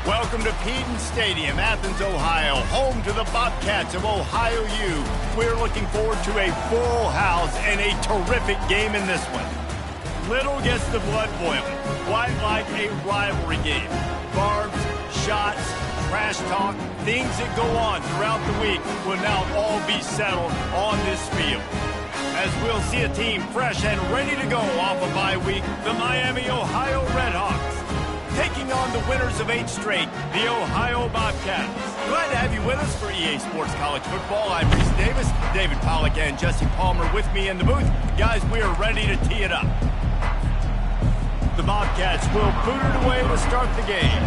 Welcome to Peden Stadium, Athens, Ohio, home to the Bobcats of Ohio U. We're looking forward to a full house and a terrific game in this one. Little gets the blood boiling, quite like a rivalry game. Barbs, shots, trash talk, things that go on throughout the week will now all be settled on this field. As we'll see a team fresh and ready to go off a bye week, the Miami, Ohio Redhawks, taking on the winners of 8 straight, the Ohio Bobcats. Glad to have you with us for EA Sports College Football. I'm Reese Davis, David Pollack and Jesse Palmer with me in the booth. Guys, we are ready to tee it up. The Bobcats will boot it away to start the game.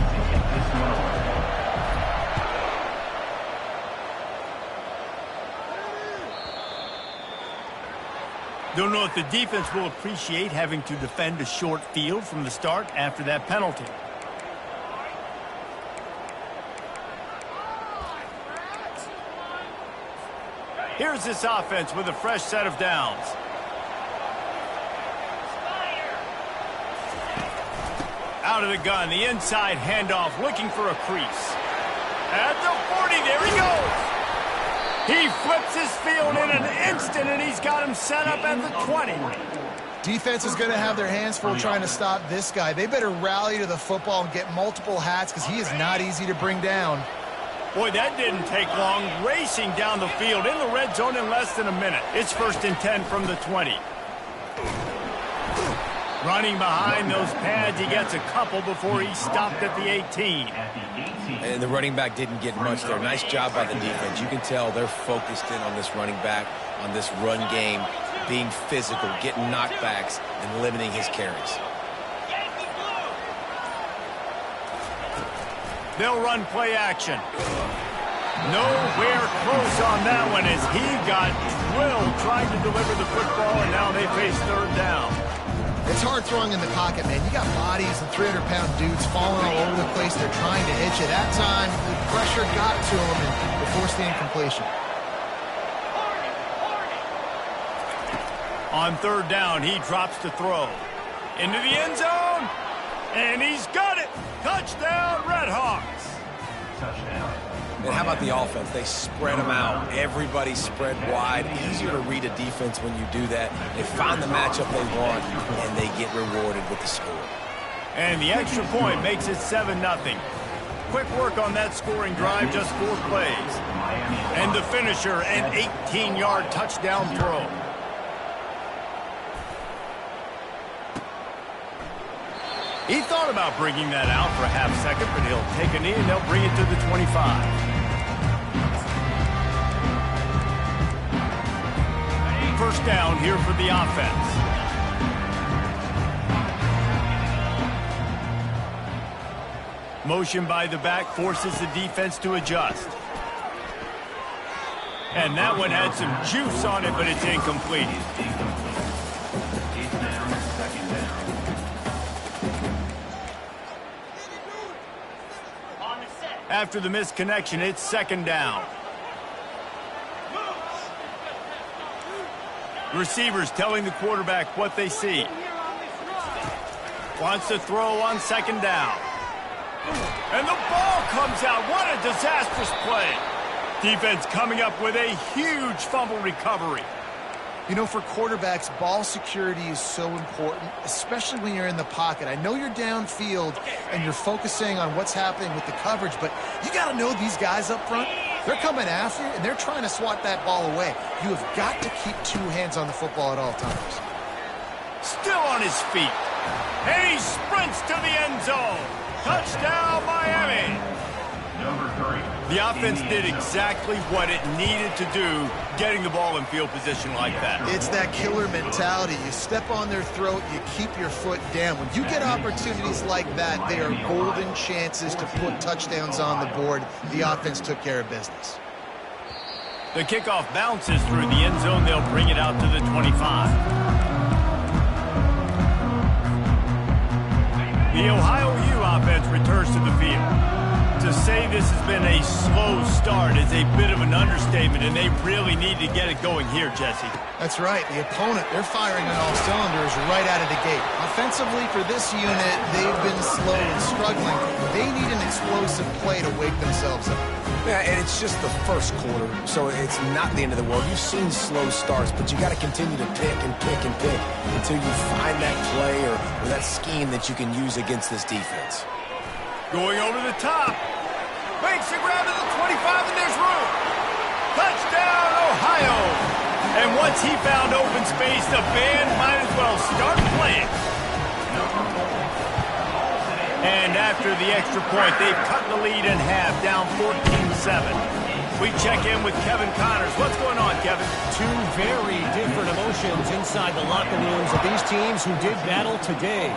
Don't know if the defense will appreciate having to defend a short field from the start after that penalty. Here's this offense with a fresh set of downs. Out of the gun, the inside handoff, looking for a crease. At the 40, there he goes. He flips his field in an instant, and he's got him set up at the 20. Defense is going to have their hands full trying to stop this guy. They better rally to the football and get multiple hats because he is not easy to bring down. Boy, that didn't take long. Racing down the field in the red zone in less than a minute. It's 1st and 10 from the 20. Running behind those pads, he gets a couple before he stopped at the 18. And the running back didn't get much there. Nice job by the defense. You can tell they're focused in on this running back, on this run game, being physical, getting knockbacks, and limiting his carries. They'll run play action. Nowhere close on that one as he got drilled trying to deliver the football, and now they face 3rd down. It's hard throwing in the pocket, man. You got bodies and 300-pound dudes falling all over the place. They're trying to hit you. That time, the pressure got to him, and they forced the incompletion. On 3rd down, he drops to throw. Into the end zone, and he's got it. Touchdown, Redhawks. Touchdown. And how about the offense? They spread them out. Everybody spread wide. Easier to read a defense when you do that. They find the matchup they want, and they get rewarded with the score. And the extra point makes it 7-0. Quick work on that scoring drive, just 4 plays. And the finisher, an 18-yard touchdown throw. He thought about bringing that out for a half second, but he'll take a knee and they'll bring it to the 25. First down here for the offense. Motion by the back forces the defense to adjust. And that one had some juice on it, but it's incomplete. After the misconnection, it's 2nd down. Receivers telling the quarterback what they see. Wants to throw on 2nd down. And the ball comes out. What a disastrous play. Defense coming up with a huge fumble recovery. You know, for quarterbacks, ball security is so important, especially when you're in the pocket. I know you're downfield and you're focusing on what's happening with the coverage, but you got to know these guys up front. They're coming after you, and they're trying to swat that ball away. You have got to keep 2 hands on the football at all times. Still on his feet. And he sprints to the end zone. Touchdown, Miami. Number 3. The offense did exactly what it needed to do, getting the ball in field position like that. It's that killer mentality. You step on their throat, you keep your foot down. When you get opportunities like that, they are golden chances to put touchdowns on the board. The offense took care of business. The kickoff bounces through the end zone. They'll bring it out to the 25. The Ohio U offense returns to the field. To To say this has been a slow start is a bit of an understatement, and they really need to get it going here, Jesse. That's right. The opponent, they're firing on all cylinders right out of the gate. Offensively, for this unit, they've been slow and struggling. They need an explosive play to wake themselves up. Yeah, and it's just the first quarter, so it's not the end of the world. You've seen slow starts, but you got to continue to pick and pick and pick until you find that play or that scheme that you can use against this defense. Going over the top. Makes the grab to the 25, and there's room. Touchdown, Ohio. And once he found open space, the band might as well start playing. And after the extra point, they've cut the lead in half, down 14-7. We check in with Kevin Connors. What's going on, Kevin? Two very different emotions inside the locker rooms of these teams who did battle today.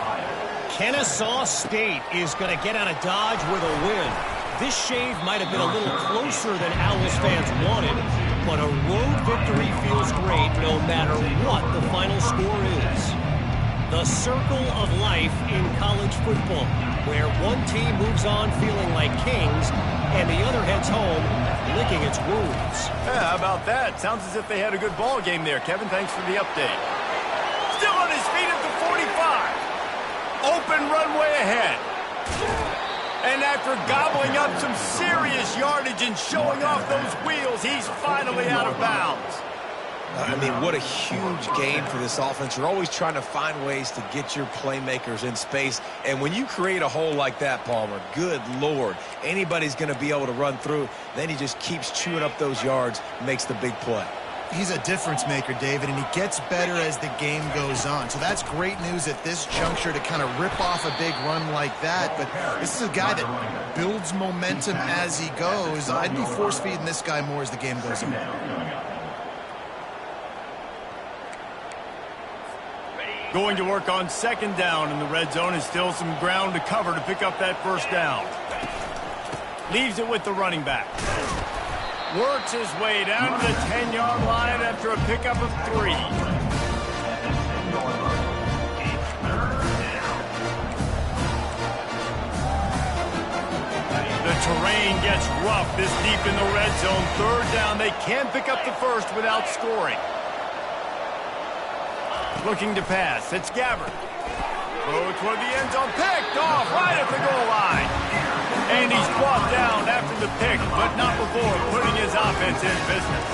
Kennesaw State is going to get out of Dodge with a win. This shave might have been a little closer than Owls fans wanted, but a road victory feels great no matter what the final score is. The circle of life in college football, where one team moves on feeling like kings and the other heads home licking its wounds. Yeah, how about that? Sounds as if they had a good ball game there, Kevin. Thanks for the update. Still on his feet at the 45. Open runway ahead. And after gobbling up some serious yardage and showing off those wheels, he's finally out of bounds. I mean, what a huge game for this offense. You're always trying to find ways to get your playmakers in space. And when you create a hole like that, Palmer, good Lord, anybody's going to be able to run through. Then he just keeps chewing up those yards, makes the big play. He's a difference maker, David, and he gets better as the game goes on. So that's great news at this juncture to kind of rip off a big run like that. But this is a guy that builds momentum as he goes. I'd be force-feeding this guy more as the game goes on. Going to work on second down in the red zone, and still some ground to cover to pick up that first down. Leaves it with the running back. Works his way down to the 10-yard line after a pickup of 3. The terrain gets rough this deep in the red zone. Third down, they can pick up the first without scoring. Looking to pass, it's Gabbard. Throw toward the end zone, picked off right at the goal line. And he's brought down after the pick, but not before putting his offense in business.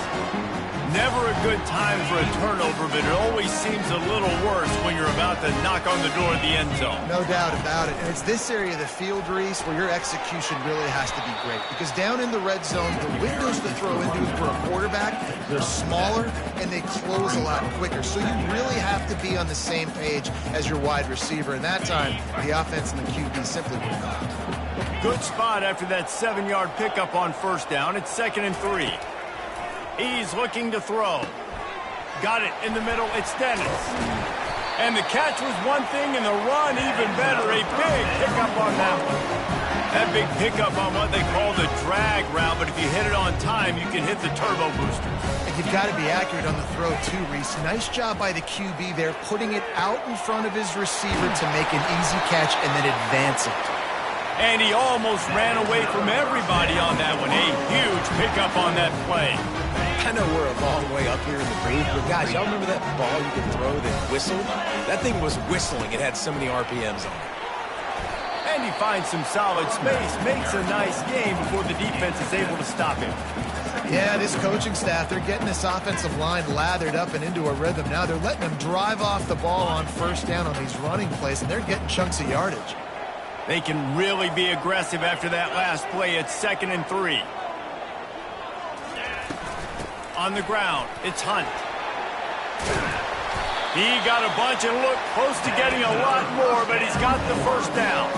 Never a good time for a turnover, but it always seems a little worse when you're about to knock on the door of the end zone. No doubt about it. And it's this area of the field, Reese, where your execution really has to be great. Because down in the red zone, the windows to throw into for a quarterback, they're smaller and they close a lot quicker. So you really have to be on the same page as your wide receiver. And that time, the offense and the QB simply were not. Good spot after that 7-yard pickup on first down. It's 2nd and 3. He's looking to throw. Got it in the middle. It's Dennis. And the catch was one thing, and the run even better. A big pickup on that one. That big pickup on what they call the drag route, but if you hit it on time, you can hit the turbo booster. And you've got to be accurate on the throw, too, Reese. Nice job by the QB there, putting it out in front of his receiver to make an easy catch and then advance it. And he almost ran away from everybody on that one. A huge pickup on that play. I know we're a long way up here in the booth, but guys, y'all remember that ball you could throw that whistled? That thing was whistling. It had so many RPMs on it. And he finds some solid space, makes a nice game before the defense is able to stop him. Yeah, this coaching staff, they're getting this offensive line lathered up and into a rhythm. Now they're letting them drive off the ball on first down on these running plays, and they're getting chunks of yardage. They can really be aggressive after that last play. It's 2nd and 3. On the ground, it's Hunt. He got a bunch and looked close to getting a lot more, but he's got the first down.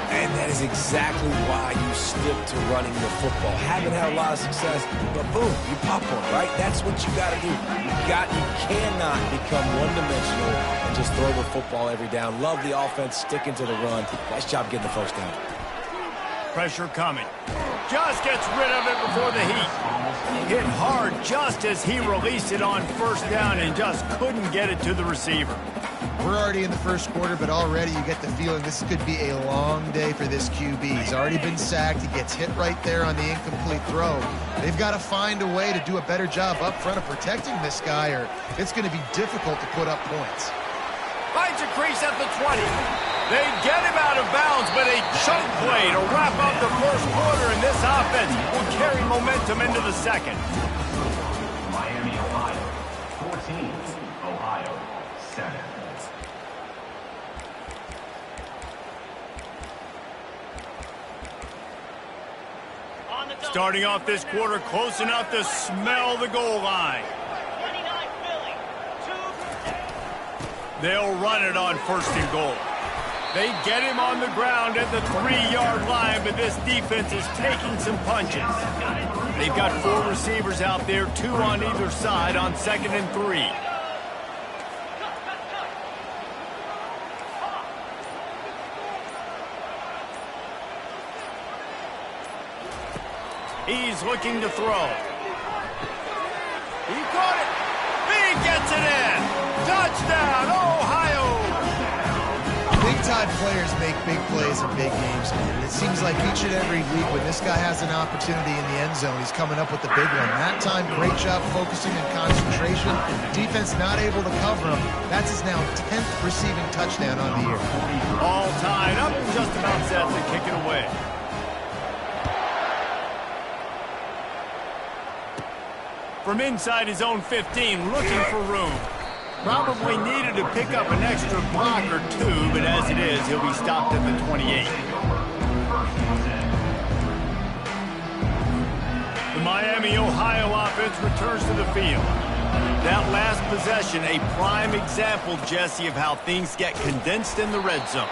And that is exactly why you stick to running the football. Haven't had a lot of success, but boom, you pop one, right? That's what you got to do. You cannot become one-dimensional and just throw the football every down. Love the offense, sticking to the run. Nice job getting the first down. Pressure coming. just gets rid of it before the heat. Hit hard just as he released it on first down and just couldn't get it to the receiver. We're already in the first quarter, but already you get the feeling this could be a long day for this QB. He's already been sacked. He gets hit right there on the incomplete throw. They've got to find a way to do a better job up front of protecting this guy, or it's going to be difficult to put up points. Finds a crease at the 20. They get him out of bounds, but a chunk play to wrap up the first quarter, and this offense will carry momentum into the second. Miami, Ohio, 14, Ohio, 7. Starting off this quarter close enough to smell the goal line. They'll run it on first and goal. They get him on the ground at the 3-yard line, but this defense is taking some punches. They've got 4 receivers out there, 2 on either side on 2nd and 3. He's looking to throw. He caught it. He gets it in. Touchdown, Ohio. Big-time players make big plays in big games, man. And it seems like each and every week when this guy has an opportunity in the end zone, he's coming up with the big one. That time, great job focusing and concentration. Defense not able to cover him. That's his now 10th receiving touchdown on the year. All tied up, just about set to kick it away. From inside his own 15, looking for room. Probably needed to pick up an extra block or 2, but as it is, he'll be stopped at the 28. The Miami, Ohio offense returns to the field. That last possession, a prime example, Jesse, of how things get condensed in the red zone.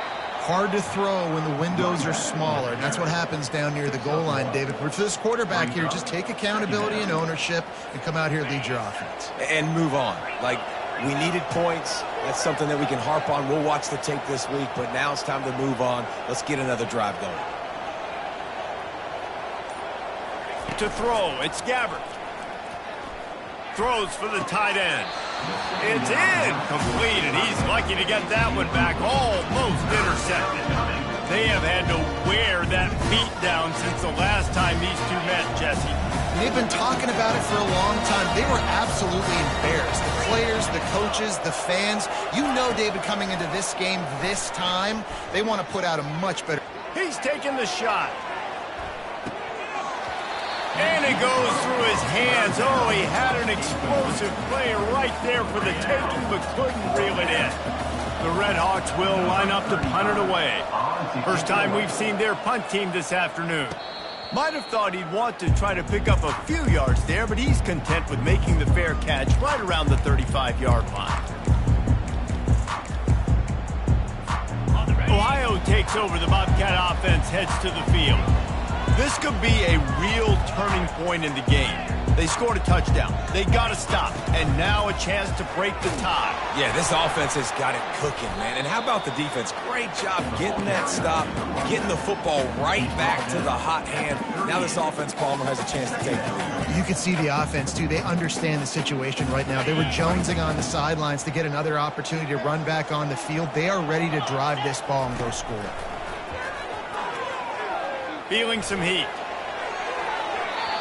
Hard to throw when the windows are smaller, and that's what happens down near the goal line, David. But for this quarterback here, just take accountability and ownership and come out here and lead your offense. And move on. Like, we needed points. That's something that we can harp on. We'll watch the tape this week, but now it's time to move on. Let's get another drive going. To throw, it's Gabbert. Throws for the tight end. It's incomplete, and he's lucky to get that one back, almost intercepted. They have had to wear that beat down since the last time these two met, Jesse. They've been talking about it for a long time. They were absolutely embarrassed. The players, the coaches, the fans. You know, David, coming into this game this time, they want to put out a much better... He's taking the shot. And it goes through his hands. Oh, he had an explosive play right there for the taking, but couldn't reel it in. The Red Hawks will line up to punt it away. First time we've seen their punt team this afternoon. Might have thought he'd want to try to pick up a few yards there, but he's content with making the fair catch right around the 35-yard line. Ohio takes over. The Bobcat offense heads to the field. This could be a real turning point in the game. They scored a touchdown. They got to stop. And now a chance to break the tie. Yeah, this offense has got it cooking, man. And how about the defense? Great job getting that stop, getting the football right back to the hot hand. Now this offense, Palmer, has a chance to take the lead. You can see the offense, too. They understand the situation right now. They were jonesing on the sidelines to get another opportunity to run back on the field. They are ready to drive this ball and go score. Feeling some heat.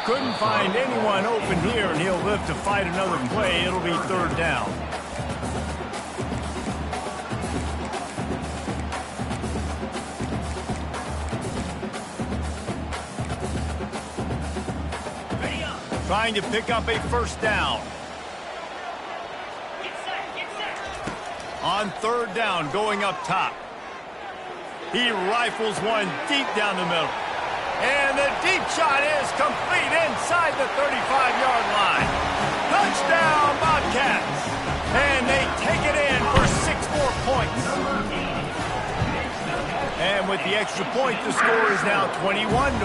Couldn't find anyone open here, and he'll live to fight another play. It'll be 3rd down. Trying to pick up a 1st down. On 3rd down, going up top. He rifles one deep down the middle. And the deep shot is complete inside the 35-yard line. Touchdown, Bobcats. And they take it in for 6 more points. And with the extra point, the score is now 21-14.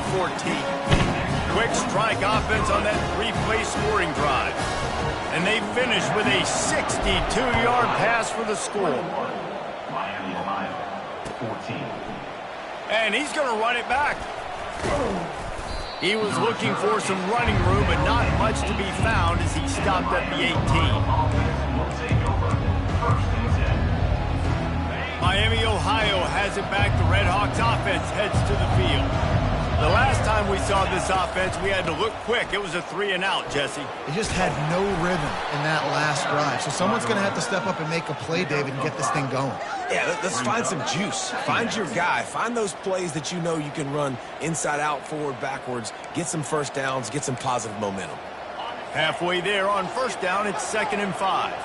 Quick strike offense on that 3-play scoring drive. And they finish with a 62-yard pass for the score. Miami, Ohio, 14. And he's going to run it back. He was looking for some running room, but not much to be found as he stopped at the 18. Will take over. 1st and 10. Miami, Ohio has it back. The Red Hawks offense heads to the field. The last time we saw this offense, we had to look quick. It was a 3-and-out, Jesse. They just had no rhythm in that last drive. So someone's going to have to step up and make a play, David, and get this thing going. Yeah, let's find some juice. Find your guy. Find those plays that you know you can run inside out, forward, backwards. Get some first downs. Get some positive momentum. Halfway there on 1st down, it's 2nd and 5.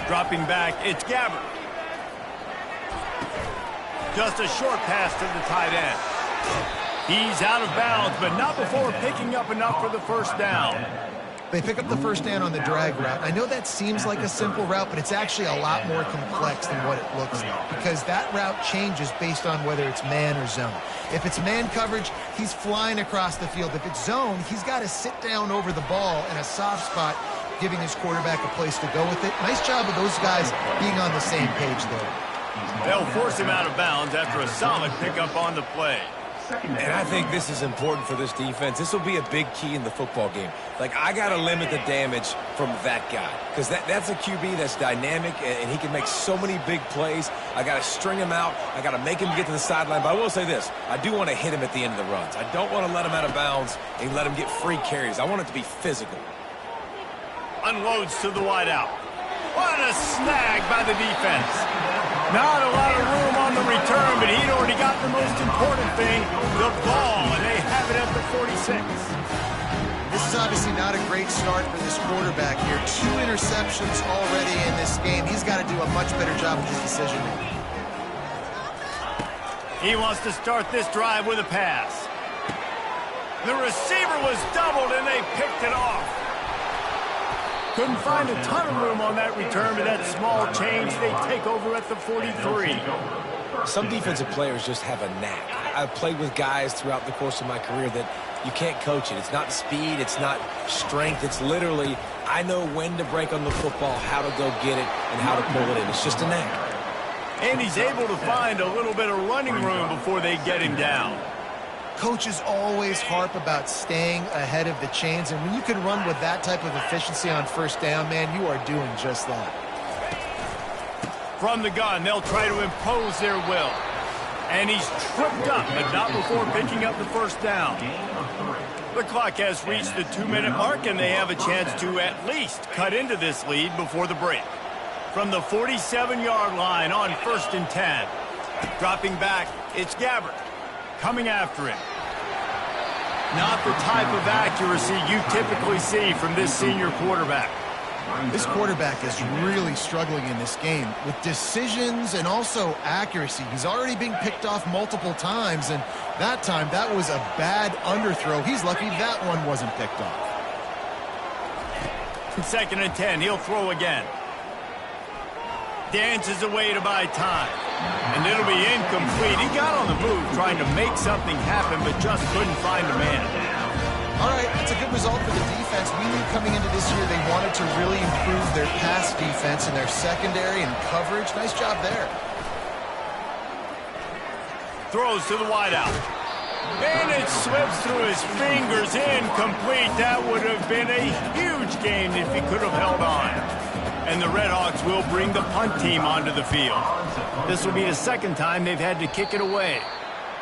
Dropping back, it's Gabbert. Just a short pass to the tight end. He's out of bounds, but not before picking up enough for the 1st down. They pick up the 1st down on the drag route. I know that seems like a simple route, but it's actually a lot more complex than what it looks like because that route changes based on whether it's man or zone. If it's man coverage, he's flying across the field. If it's zone, he's got to sit down over the ball in a soft spot, giving his quarterback a place to go with it. Nice job of those guys being on the same page there. They'll force him out of bounds after a solid pickup on the play. And I think this is important for this defense. This will be a big key in the football game. Like, I got to limit the damage from that guy because that's a QB that's dynamic, and he can make so many big plays. I got to string him out. I got to make him get to the sideline. But I will say this. I do want to hit him at the end of the runs. I don't want to let him out of bounds and let him get free carries. I want it to be physical. Unloads to the wideout. What a snag by the defense. Not a lot of room on the return, but he'd already got the most important thing, the ball, and they have it at the 46. This is obviously not a great start for this quarterback here. 2 interceptions already in this game. He's got to do a much better job with his decision-making. He wants to start this drive with a pass. The receiver was doubled, and they picked it off. Couldn't find a ton of room on that return, but that small change, they take over at the 43. Some defensive players just have a knack. I've played with guys throughout the course of my career that you can't coach it. It's not speed. It's not strength. It's literally, I know when to break on the football, how to go get it, and how to pull it in. It's just a knack. And he's able to find a little bit of running room before they get him down. Coaches always harp about staying ahead of the chains, and when you can run with that type of efficiency on 1st down, man, you are doing just that. From the gun, they'll try to impose their will. And he's tripped up, but not before picking up the 1st down. The clock has reached the 2-minute mark, and they have a chance to at least cut into this lead before the break. From the 47-yard line on 1st and 10. Dropping back, it's Gabbert. Coming after him. Not the type of accuracy you typically see from this senior quarterback. This quarterback is really struggling in this game with decisions and also accuracy. He's already been picked off multiple times, and that time that was a bad underthrow. He's lucky that one wasn't picked off. 2nd and 10, he'll throw again. Dances away to buy time. And it'll be incomplete. He got on the move trying to make something happen, but just couldn't find a man. All right, it's a good result for the defense. We knew coming into this year they wanted to really improve their pass defense and their secondary and coverage. Nice job there. Throws to the wideout. And it slips through his fingers. Incomplete. That would have been a huge gain if he could have held on. And the Red Hawks will bring the punt team onto the field. This will be the 2nd time they've had to kick it away.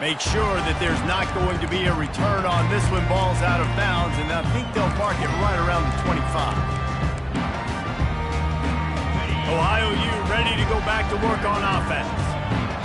Make sure that there's not going to be a return on this when ball's out of bounds, and I think they'll mark it right around the 25. Ohio U ready to go back to work on offense.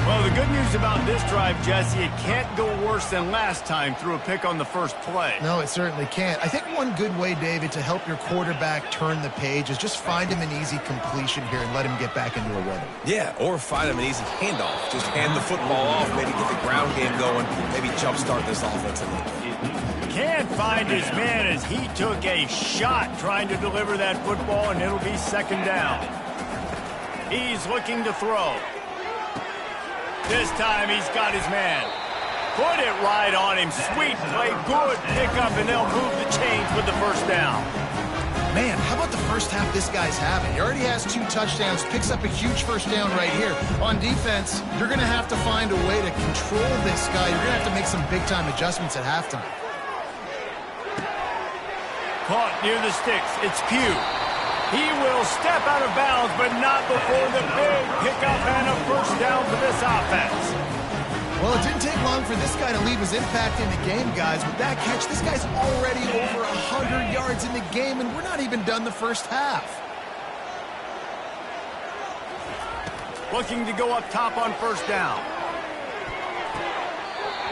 Well, the good news about this drive, Jesse, it can't go worse than last time through a pick on the 1st play. No, it certainly can't. I think one good way, David, to help your quarterback turn the page is just find him an easy completion here and let him get back into a rhythm. Yeah, or find him an easy handoff. Just hand the football off, maybe get the ground game going, maybe jumpstart this offense a little bit. Can't find his man as he took a shot trying to deliver that football, and it'll be 2nd down. He's looking to throw. This time he's got his man. Put it right on him. Sweet play, good pickup, and they'll move the chains with the 1st down. Man, how about the first half this guy's having? He already has 2 touchdowns, picks up a huge first down right here. On defense, you're going to have to find a way to control this guy. You're going to have to make some big-time adjustments at halftime. Caught near the sticks. It's Pugh. He will step out of bounds, but not before the big pickup and a first down for this offense. Well, it didn't take long for this guy to leave his impact in the game, guys. With that catch, this guy's already over 100 yards in the game, and we're not even done the first half. Looking to go up top on first down.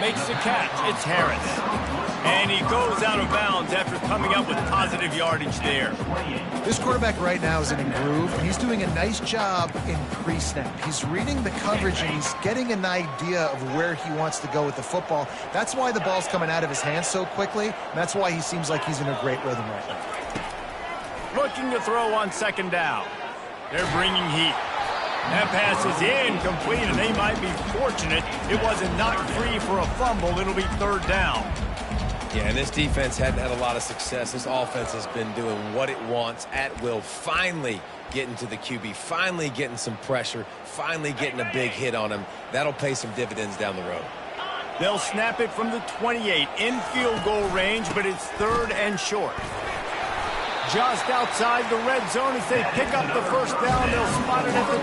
Makes the catch. It's Harris. And he goes out of bounds after coming up with positive yardage there. This quarterback right now is in a groove, and he's doing a nice job in pre-snap. He's reading the coverage, and he's getting an idea of where he wants to go with the football. That's why the ball's coming out of his hands so quickly, and that's why he seems like he's in a great rhythm right now. Looking to throw on second down. They're bringing heat. That pass is incomplete, and they might be fortunate it wasn't knocked free for a fumble. It'll be third down. Yeah, and this defense hadn't had a lot of success. This offense has been doing what it wants at will. Finally getting to the QB, finally getting some pressure, finally getting a big hit on him. That'll pay some dividends down the road. They'll snap it from the 28 in field goal range, but it's third and short. Just outside the red zone as they pick up the first down. They'll spot it at the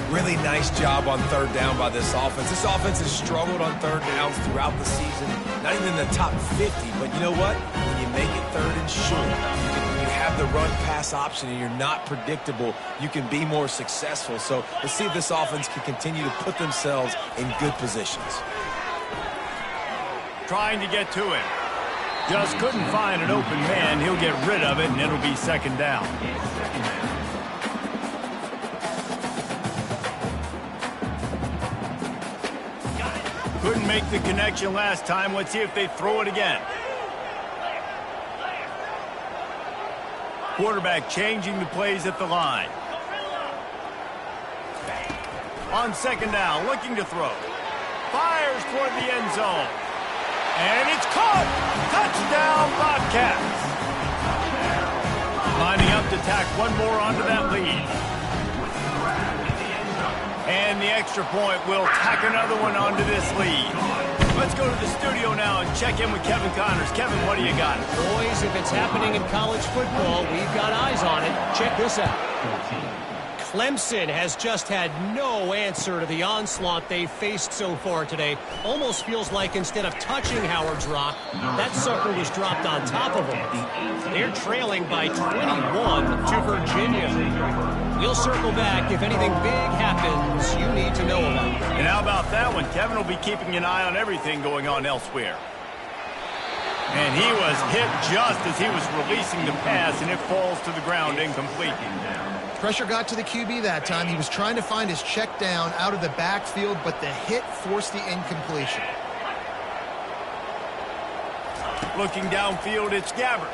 22. Really nice job on third down by this offense. This offense has struggled on third downs throughout the season. Not even in the top 50, but you know what? When you make it third and short, when you have the run-pass option and you're not predictable, you can be more successful. So let's see if this offense can continue to put themselves in good positions. Trying to get to him. Just couldn't find an open man. He'll get rid of it, and it'll be second down. Couldn't make the connection last time. Let's see if they throw it again. Quarterback changing the plays at the line. On second down, looking to throw. Fires toward the end zone. And it's caught! Touchdown, Bobcats! Lining up to tack one more onto that lead. And the extra point will tack another one onto this lead. Let's go to the studio now and check in with Kevin Connors. Kevin, what do you got? Boys, if it's happening in college football, we've got eyes on it. Check this out. Clemson has just had no answer to the onslaught they've faced so far today. Almost feels like instead of touching Howard's Rock, that sucker was dropped on top of him. They're trailing by 21 to Virginia. We'll circle back if anything big happens you need to know about. And how about that one? Kevin will be keeping an eye on everything going on elsewhere. And he was hit just as he was releasing the pass, and it falls to the ground incomplete. Pressure got to the QB that time. He was trying to find his check down out of the backfield, but the hit forced the incompletion. Looking downfield, it's Gabbert.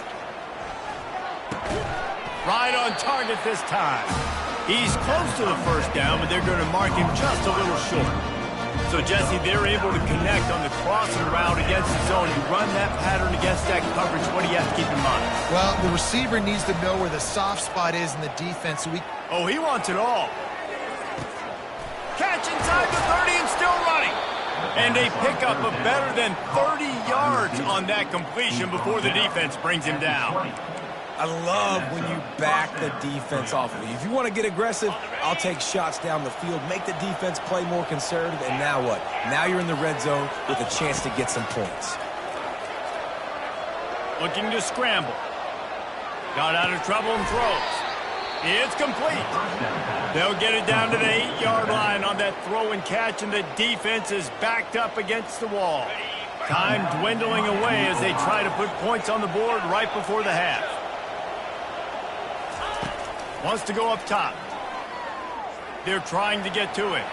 Right on target this time. He's close to the first down, but they're going to mark him just a little short. So, Jesse, they're able to connect on the crossing route against the zone. You run that pattern against that coverage. What do you have to keep in mind? Well, the receiver needs to know where the soft spot is in the defense. Oh, he wants it all. Catch inside the 30 and still running. And they pick up a better than 30 yards on that completion before the defense brings him down. I love when you back the defense off of you. If you want to get aggressive, I'll take shots down the field, make the defense play more conservative, and now what? Now you're in the red zone with a chance to get some points. Looking to scramble. Got out of trouble and throws. It's complete. They'll get it down to the 8-yard line on that throw and catch, and the defense is backed up against the wall. Time dwindling away as they try to put points on the board right before the half. Wants to go up top. They're trying to get to it.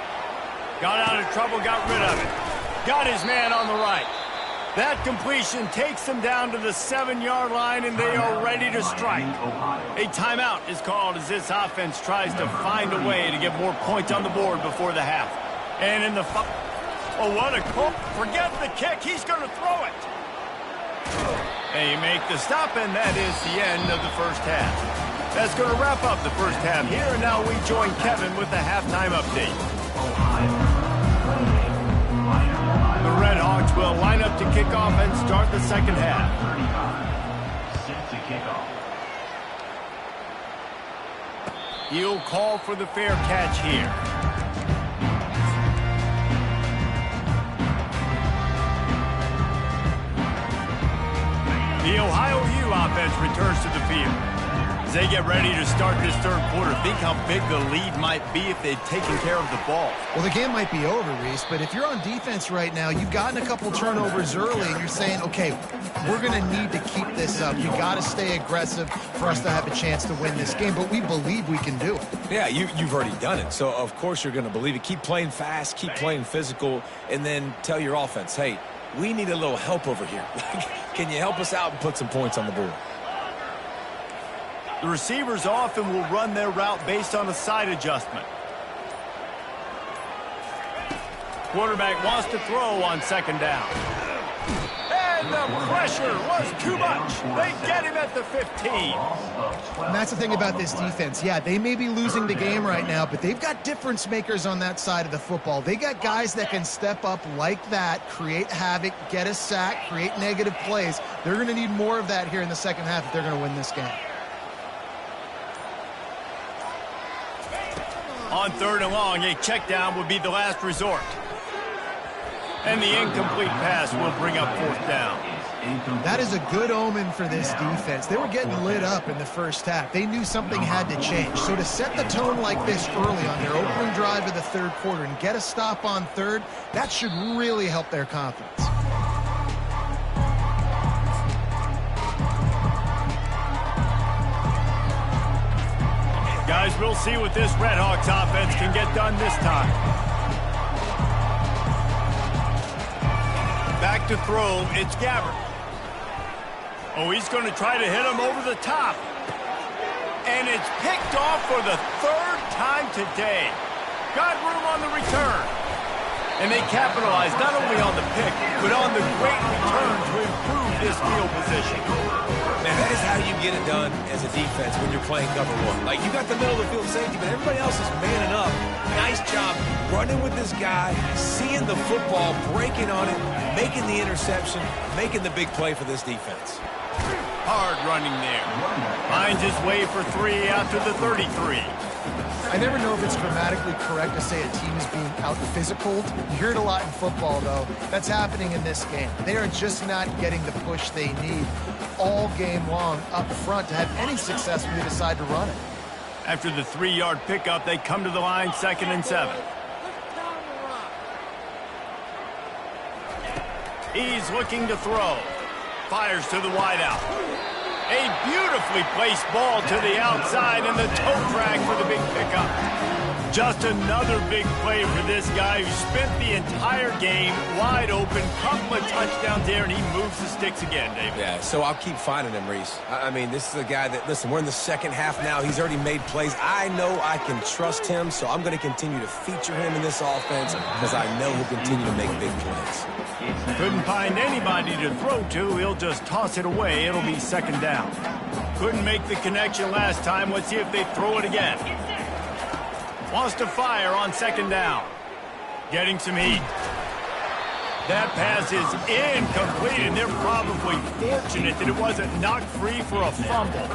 Got out of trouble, got rid of it. Got his man on the right. That completion takes them down to the 7-yard line, and they are ready to strike. A timeout is called as this offense tries to find a way to get more points on the board before the half. And in the... Oh, what a call. Forget the kick. He's going to throw it. They make the stop, and that is the end of the first half. That's going to wrap up the first half here, and now we join Kevin with the halftime update. The Red Hawks will line up to kick off and start the second half. Set to kick off. He'll call for the fair catch here. The Ohio U offense returns to the field. As they get ready to start this third quarter, think how big the lead might be if they'd taken care of the ball. Well, the game might be over, Reese, but if you're on defense right now, you've gotten a couple turnovers early, and you're saying, okay, we're going to need to keep this up. You got to stay aggressive for us to have a chance to win this game, but we believe we can do it. Yeah, you've already done it, so of course you're going to believe it. Keep playing fast, keep playing physical, and then tell your offense, hey, we need a little help over here. Can you help us out and put some points on the board? The receivers often will run their route based on a side adjustment. Quarterback wants to throw on second down. And the pressure was too much. They get him at the 15. And that's the thing about this defense. Yeah, they may be losing the game right now, but they've got difference makers on that side of the football. They got guys that can step up like that, create havoc, get a sack, create negative plays. They're going to need more of that here in the second half if they're going to win this game. On third and long, a check down would be the last resort. And the incomplete pass will bring up fourth down. That is a good omen for this defense. They were getting lit up in the first half. They knew something had to change. So to set the tone like this early on their opening drive of the third quarter and get a stop on third, that should really help their confidence. Guys, we'll see what this Red Hawks offense can get done this time. Back to throw, it's Gabbert. Oh, he's going to try to hit him over the top. And it's picked off for the third time today. Got room on the return. And they capitalized not only on the pick, but on the great return to improve this field position. Man, that is how you get it done as a defense when you're playing cover one. Like, you got the middle of the field safety, but everybody else is manning up. Nice job running with this guy, seeing the football, breaking on it, making the interception, making the big play for this defense. Hard running there. Finds his way for 3 out to the 33. I never know if it's grammatically correct to say a team is being out-physicaled. You hear it a lot in football, though. That's happening in this game. They are just not getting the push they need all game long up front to have any success when they decide to run it. After the 3-yard pickup, they come to the line, 2nd and 7. He's looking to throw. Fires to the wideout. A beautifully placed ball to the outside and the toe drag for the big pickup. Just another big play for this guy who spent the entire game wide open, couple of touchdowns there, and he moves the sticks again, David. Yeah, so I'll keep finding him, Reese. I mean, this is a guy that, listen, we're in the second half now. He's already made plays. I know I can trust him, so I'm going to continue to feature him in this offense because I know he'll continue to make big plays. Couldn't find anybody to throw to. He'll just toss it away. It'll be 2nd down. Couldn't make the connection last time. Let's see if they throw it again. Wants to fire on 2nd down. Getting some heat. That pass is incomplete, and they're probably fortunate that it wasn't knocked free for a fumble.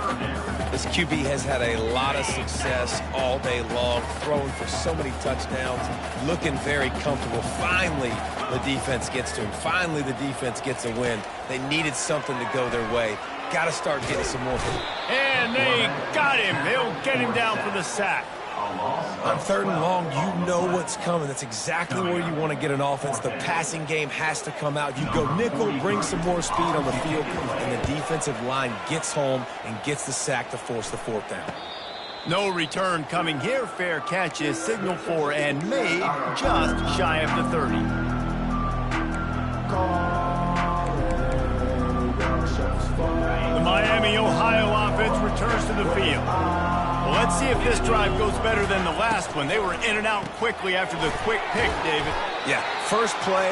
This QB has had a lot of success all day long, throwing for so many touchdowns, looking very comfortable. Finally, the defense gets to him. Finally, the defense gets a win. They needed something to go their way. Got to start getting some more. And they got him. They'll get him down for the sack. On 3rd and long, you know what's coming. That's exactly where you want to get an offense. The passing game has to come out. You go nickel, bring some more speed on the field, and the defensive line gets home and gets the sack to force the 4th down. No return coming here. Fair catch is signaled for and made just shy of the 30. The Miami, Ohio offense returns to the field. Well, let's see if this drive goes better than the last one. They were in and out quickly after the quick pick, David. Yeah, first play,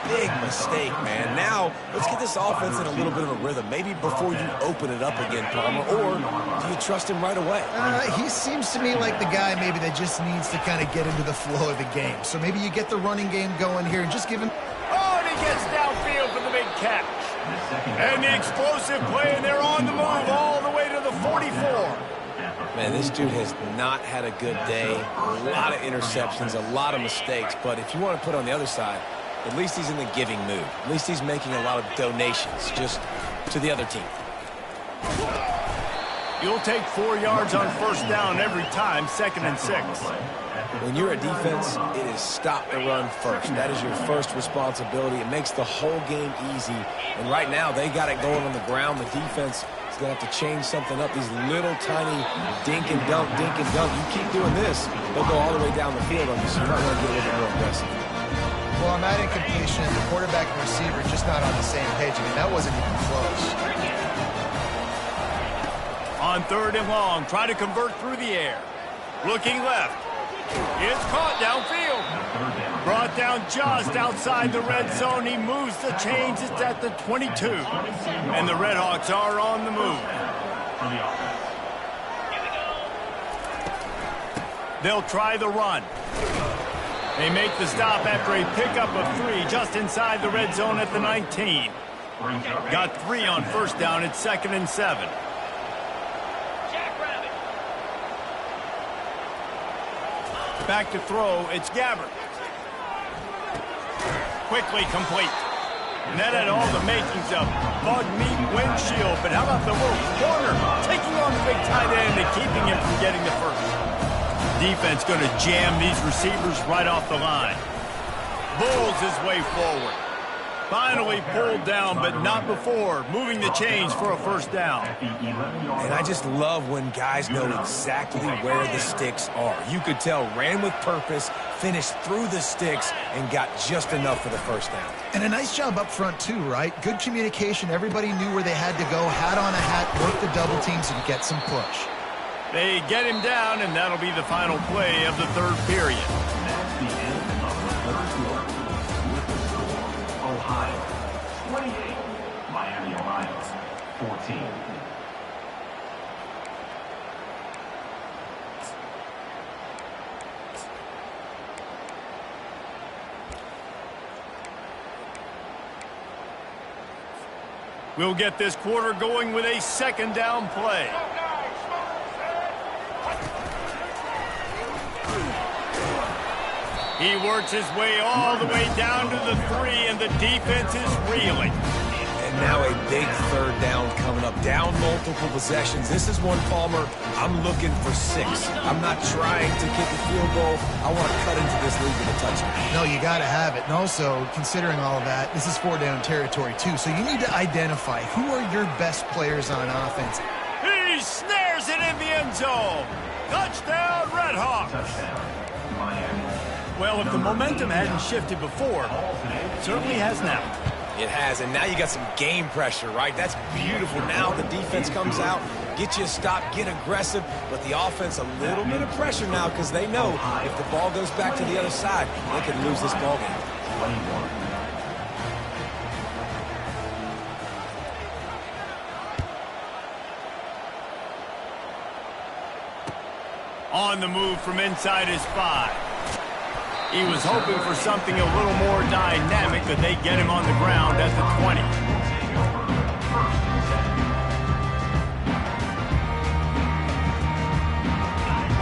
big mistake, man. Now, let's get this offense in a little bit of a rhythm. Maybe before you open it up again, Palmer, or do you trust him right away? He seems to me like the guy maybe that just needs to kind of get into the flow of the game. So maybe you get the running game going here and just give him... Oh, and he gets downfield for the big catch. And the explosive play, and they're on the move all the way to the 44. Man, this dude has not had a good day. A lot of interceptions, a lot of mistakes. But if you want to put on the other side, at least he's in the giving mood. At least he's making a lot of donations just to the other team. You'll take 4 yards on first down every time, 2nd and 6. When you're a defense, it is stop the run first. That is your first responsibility. It makes the whole game easy. And right now, they got it going on the ground. The defense is going to have to change something up. These little tiny dink and dunk, dink and dunk. You keep doing this, they'll go all the way down the field on you, so you might want to get a little bit more aggressive. Well, on that incompletion, the quarterback and receiver just not on the same page. I mean, that wasn't even close. On 3rd and long, try to convert through the air. Looking left. It's caught downfield. Brought down just outside the red zone. He moves the chains. It's at the 22. And the Redhawks are on the move. They'll try the run. They make the stop after a pickup of 3 just inside the red zone at the 19. Got 3 on first down. It's 2nd and 7. Back to throw, it's Gabbert. Quickly complete. And that had all the makings of bug meat windshield. But how about the little corner taking on the big tight end and keeping him from getting the first? Defense going to jam these receivers right off the line. Bulls his way forward. Finally pulled down, but not before. Moving the chains for a first down. And I just love when guys know exactly where the sticks are. You could tell, ran with purpose, finished through the sticks, and got just enough for the first down. And a nice job up front, too, right? Good communication. Everybody knew where they had to go. Hat on a hat, work the double teams, and get some push. They get him down, and that'll be the final play of the 3rd period. That's the end of the 3rd quarter. Ohio 28, Miami, Ohio 14. We'll get this quarter going with a 2nd down play. He works his way all the way down to the 3, and the defense is reeling. And now a big 3rd down coming up. Down multiple possessions. This is one, Palmer, I'm looking for 6. I'm not trying to kick a field goal. I want to cut into this lead with a touchdown. No, you got to have it. And also, considering all of that, this is 4-down territory, too. So you need to identify who are your best players on offense. He snares it in the end zone. Touchdown, Redhawks. Touchdown, Miami. Well, if the momentum hadn't shifted before, it certainly has now. It has, and now you got some game pressure, right? That's beautiful. Now the defense comes out, get you a stop, get aggressive, but the offense a little bit of pressure now because they know if the ball goes back to the other side, they could lose this ball game. 21. On the move from inside his 5. He was hoping for something a little more dynamic, but they get him on the ground at the 20.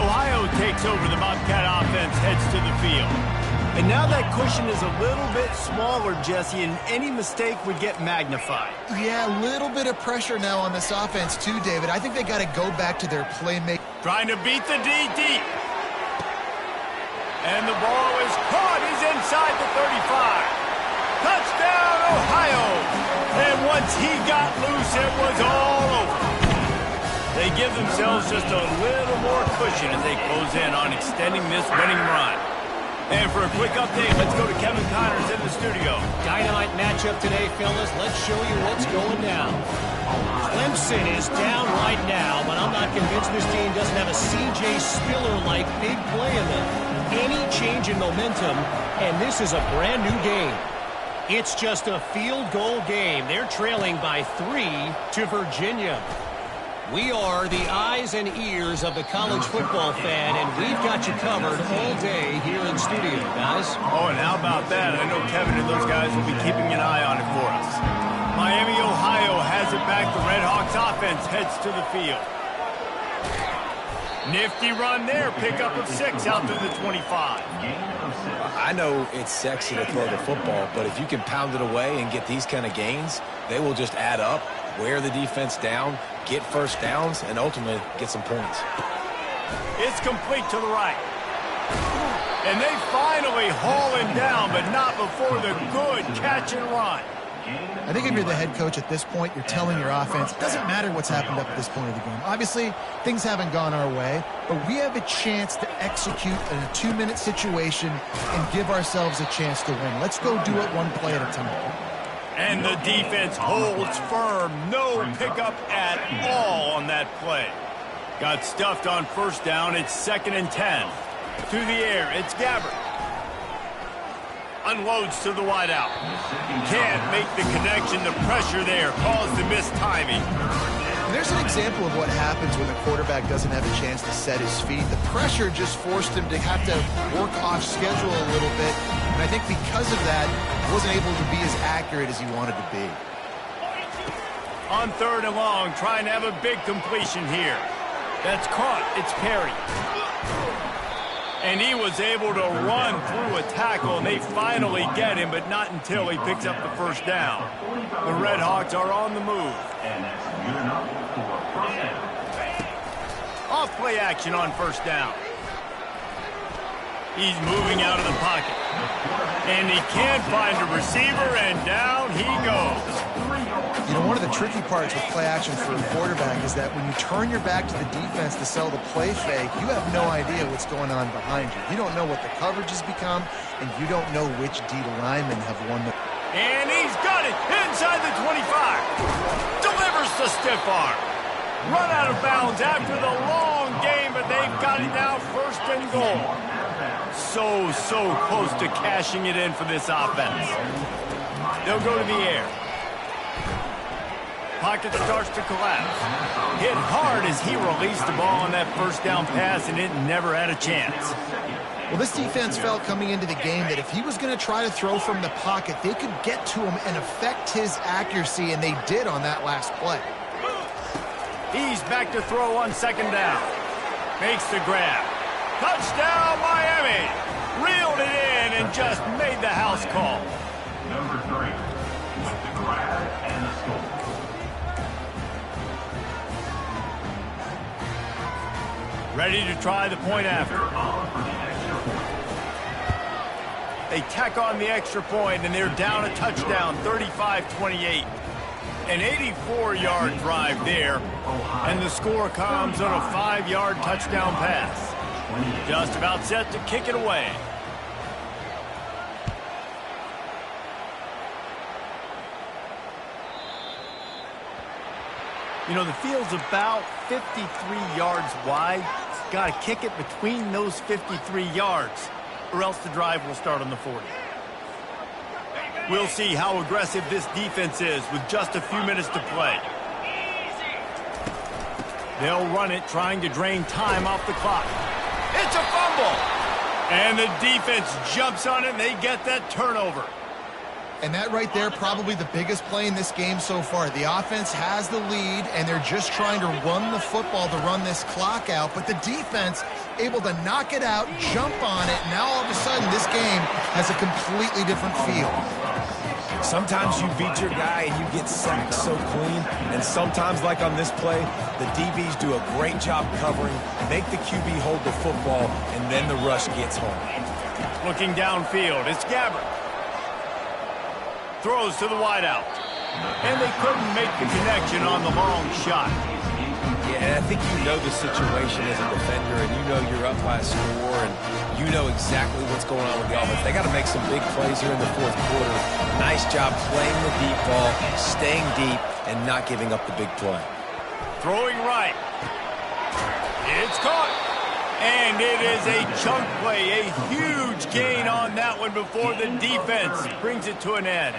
Ohio takes over. The Bobcat offense heads to the field. And now that cushion is a little bit smaller, Jesse, and any mistake would get magnified. Yeah, a little bit of pressure now on this offense, too, David. I think they got to go back to their playmaking. Trying to beat the D deep. And the ball is caught. He's inside the 35. Touchdown, Ohio. And once he got loose, it was all over. They give themselves just a little more cushion as they close in on extending this winning run. And for a quick update, let's go to Kevin Connors in the studio. Dynamite matchup today, fellas. Let's show you what's going down. Clemson is down right now, but I'm not convinced this team doesn't have a C.J. Spiller-like big play in them. Any change in momentum, and this is a brand new game. It's just a field goal game. They're trailing by 3 to Virginia. We are the eyes and ears of the college football fan, and we've got you covered all day here in studio, guys. Oh, and how about that? I know Kevin and those guys will be keeping an eye on it for us. Miami, Ohio has it back. The Red Hawks offense heads to the field. Nifty run there. Pickup of 6 out to the 25. I know it's sexy to throw the football, but if you can pound it away and get these kind of gains, they will just add up, wear the defense down, get first downs, and ultimately get some points. It's complete to the right. And they finally haul him down, but not before the good catch and run. I think if you're the head coach at this point, you're telling your offense, it doesn't matter what's happened up at this point of the game. Obviously, things haven't gone our way, but we have a chance to execute in a 2-minute situation and give ourselves a chance to win. Let's go do it one play at a time. And the defense holds firm. No pickup at all on that play. Got stuffed on first down. It's 2nd and 10. To the air, it's Gabbert. Unloads to the wideout. Can't make the connection. The pressure there caused the mistiming. There's an example of what happens when the quarterback doesn't have a chance to set his feet. The pressure just forced him to have to work off schedule a little bit. And I think because of that, he wasn't able to be as accurate as he wanted to be. On 3rd and long, trying to have a big completion here. That's caught. It's Perry. And he was able to run through a tackle, and they finally get him, but not until he picks up the first down. The Red Hawks are on the move. And that's good enough for first down. Off play action on first down. He's moving out of the pocket. And he can't find a receiver, and down he goes. You know, one of the tricky parts with play action for a quarterback is that when you turn your back to the defense to sell the play fake, you have no idea what's going on behind you. You don't know what the coverage has become, and you don't know which D linemen have won the... And he's got it inside the 25. Delivers the stiff arm. Run out of bounds after the long game, but they've got it now 1st and goal. So close to cashing it in for this offense. They'll go to the air. Pocket starts to collapse. Hit hard as he released the ball on that first down pass, and it never had a chance. Well, this defense felt coming into the game that if he was going to try to throw from the pocket, they could get to him and affect his accuracy, and they did on that last play. He's back to throw on 2nd down. Makes the grab. Touchdown, Miami! Reeled it in and just made the house call. Number 3, with the grab and the score. Ready to try the point after. They tack on the extra point, and they're down a touchdown, 35-28. An 84-yard drive there, and the score comes on a 5-yard touchdown pass. Just about set to kick it away. You know, the field's about 53 yards wide. Got to kick it between those 53 yards, or else the drive will start on the 40. We'll see how aggressive this defense is with just a few minutes to play. They'll run it, trying to drain time off the clock. It's a fumble! And the defense jumps on it, and they get that turnover. And that right there, probably the biggest play in this game so far. The offense has the lead, and they're just trying to run the football to run this clock out. But the defense able to knock it out, jump on it. Now all of a sudden, this game has a completely different feel. Sometimes you beat your guy and you get sacked so clean. And sometimes, like on this play, the DBs do a great job covering, make the QB hold the football, and then the rush gets home. Looking downfield, it's Gabbert. Throws to the wideout. And they couldn't make the connection on the long shot. Yeah, and I think you know the situation as a defender, and you know you're up by a score, and you know exactly what's going on with the offense. They got to make some big plays here in the 4th quarter. Nice job playing the deep ball, staying deep, and not giving up the big play. Throwing right. It's caught. And it is a chunk play, a huge gain on that one before the defense brings it to an end.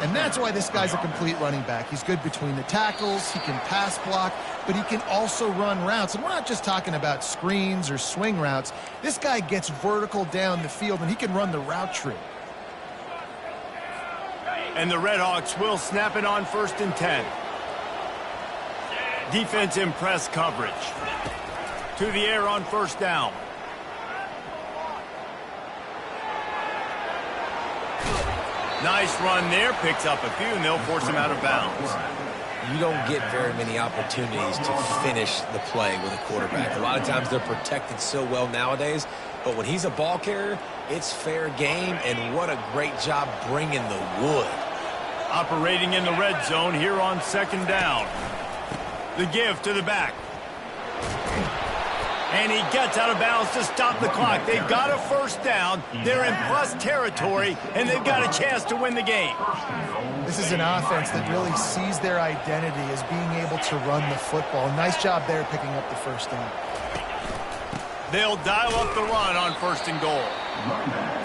And that's why this guy's a complete running back. He's good between the tackles, he can pass block, but he can also run routes. And we're not just talking about screens or swing routes. This guy gets vertical down the field, and he can run the route tree. And the Redhawks will snap it on 1st and 10. Defense in press coverage. To the air on 1st down. Nice run there. Picks up a few, and they'll force him out of bounds. You don't get very many opportunities to finish the play with a quarterback. A lot of times they're protected so well nowadays, but when he's a ball carrier, it's fair game, and what a great job bringing the wood. Operating in the red zone here on 2nd down. The give to the back. And he gets out of bounds to stop the clock. They've got a 1st down. They're in plus territory, and they've got a chance to win the game. This is an offense that really sees their identity as being able to run the football. Nice job there picking up the 1st down. They'll dial up the run on 1st and goal.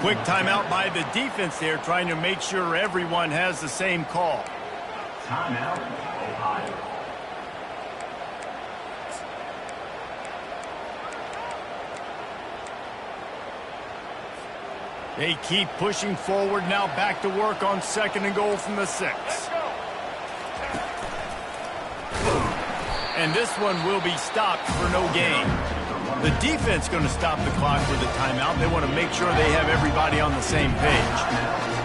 Quick timeout by the defense there, trying to make sure everyone has the same call. Timeout, Ohio. They keep pushing forward, now back to work on 2nd and goal from the 6. And this one will be stopped for no gain. The defense going to stop the clock with a timeout. They want to make sure they have everybody on the same page.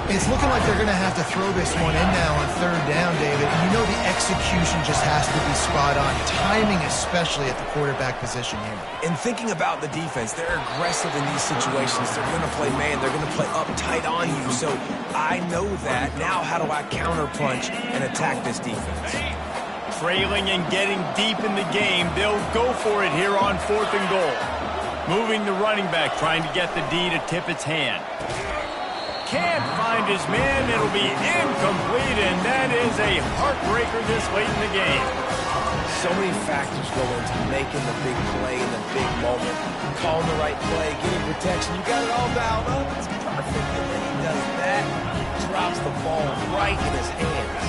It's looking like they're going to have to throw this one in now on 3rd down, David. And you know the execution just has to be spot on. Timing especially at the quarterback position here. And thinking about the defense, they're aggressive in these situations. They're going to play man. They're going to play up tight on you. So I know that. Now how do I counterpunch and attack this defense? Trailing and getting deep in the game, they'll go for it here on 4th and goal. Moving the running back, trying to get the D to tip its hand. Can't find his man. It'll be incomplete, and that is a heartbreaker this late in the game. So many factors go into making the big play in the big moment. Calling the right play, getting protection. You got it all dialed up. It's perfect. And then he does that. Drops the ball right in his hands.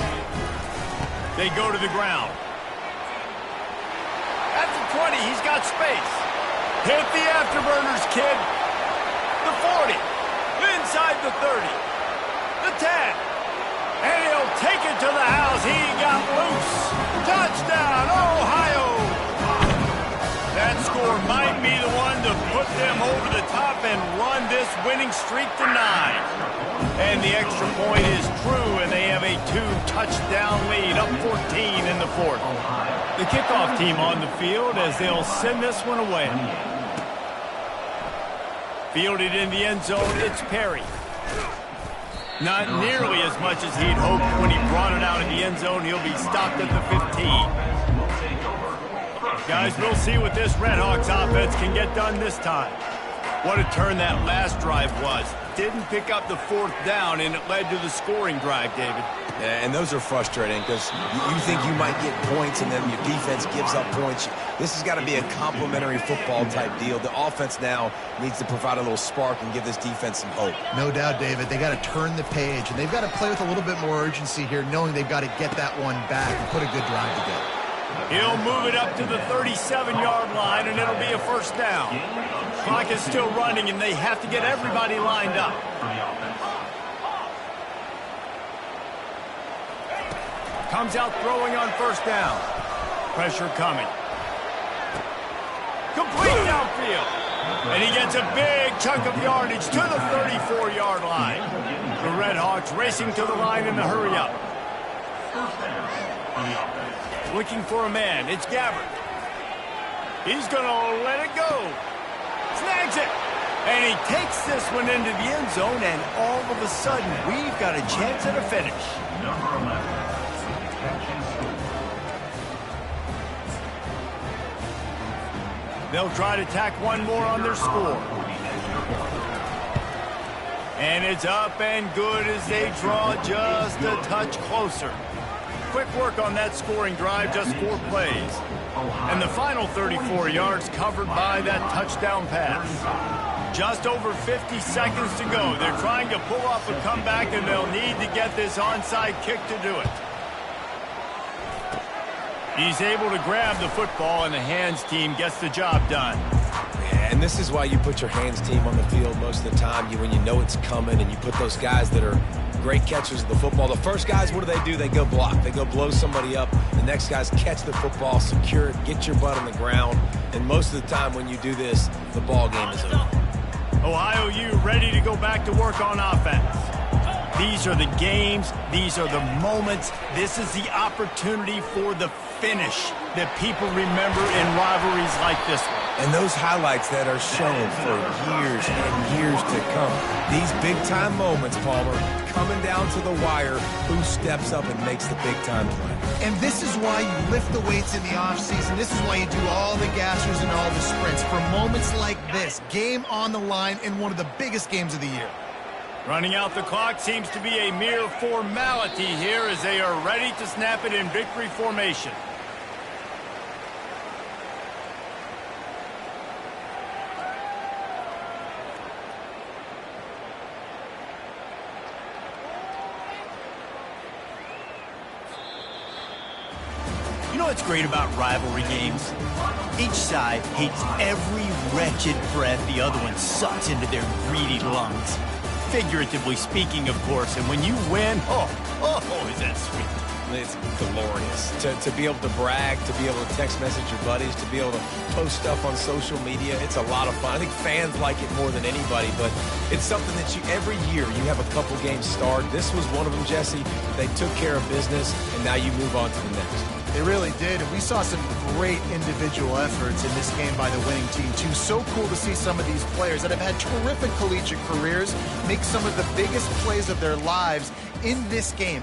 They go to the ground. At the 20, he's got space. Hit the afterburners, kid. The 40. Inside the 30. The 10. And he'll take it to the house. He got loose. Touchdown, Ohio. That score might be the one to put them over the top and run this winning streak to 9. And the extra point is true, and they have a 2-touchdown lead, up 14 in the 4th. The kickoff team on the field as they'll send this one away. Fielded in the end zone, it's Perry. Not nearly as much as he'd hoped when he brought it out of the end zone. He'll be stopped at the 15. Guys, we'll see what this Redhawks offense can get done this time. What a turn that last drive was. Didn't pick up the 4th down, and it led to the scoring drive, David. Yeah, and those are frustrating because you think you might get points and then your defense gives up points. This has got to be a complementary football type deal. The offense now needs to provide a little spark and give this defense some hope. No doubt, David. They got to turn the page, and they've got to play with a little bit more urgency here, knowing they've got to get that one back and put a good drive together. He'll move it up to the 37-yard line, and it'll be a 1st down. Clock is still running, and they have to get everybody lined up. Comes out throwing on 1st down. Pressure coming. Complete downfield. And he gets a big chunk of yardage to the 34-yard line. The Redhawks racing to the line in the hurry-up. Looking for a man. It's Gabbard. He's going to let it go. Snags it. And he takes this one into the end zone, and all of a sudden, we've got a chance at a finish. They'll try to tack one more on their score. And it's up and good as they draw just a touch closer. Quick work on that scoring drive, just 4 plays. And the final 34 yards covered by that touchdown pass. Just over 50 seconds to go. They're trying to pull off a comeback, and they'll need to get this onside kick to do it. He's able to grab the football, and the hands team gets the job done. Yeah, and this is why you put your hands team on the field most of the time. When you know it's coming, and you put those guys that are great catchers of the football. The first guys, what do? They go block. They go blow somebody up. The next guys catch the football, secure it, get your butt on the ground. And most of the time when you do this, the ball game is over. Ohio U ready to go back to work on offense. These are the games. These are the moments. This is the opportunity for the finish that people remember in rivalries like this one. And those highlights that are shown for years and years to come. These big-time moments, Palmer, coming down to the wire, who steps up and makes the big-time play. And this is why you lift the weights in the offseason. This is why you do all the gassers and all the sprints. For moments like this, game on the line in one of the biggest games of the year. Running out the clock seems to be a mere formality here as they are ready to snap it in victory formation. You know what's great about rivalry games? Each side hates every wretched breath the other one sucks into their greedy lungs. Figuratively speaking, of course, and when you win, oh, is that sweet. It's glorious. To be able to brag, to be able to text message your buddies, to be able to post stuff on social media, it's a lot of fun. I think fans like it more than anybody, but it's something that every year you have a couple games starred. This was one of them, Jesse. They took care of business, and now you move on to the next. They really did, and we saw some great individual efforts in this game by the winning team, too. So cool to see some of these players that have had terrific collegiate careers make some of the biggest plays of their lives in this game.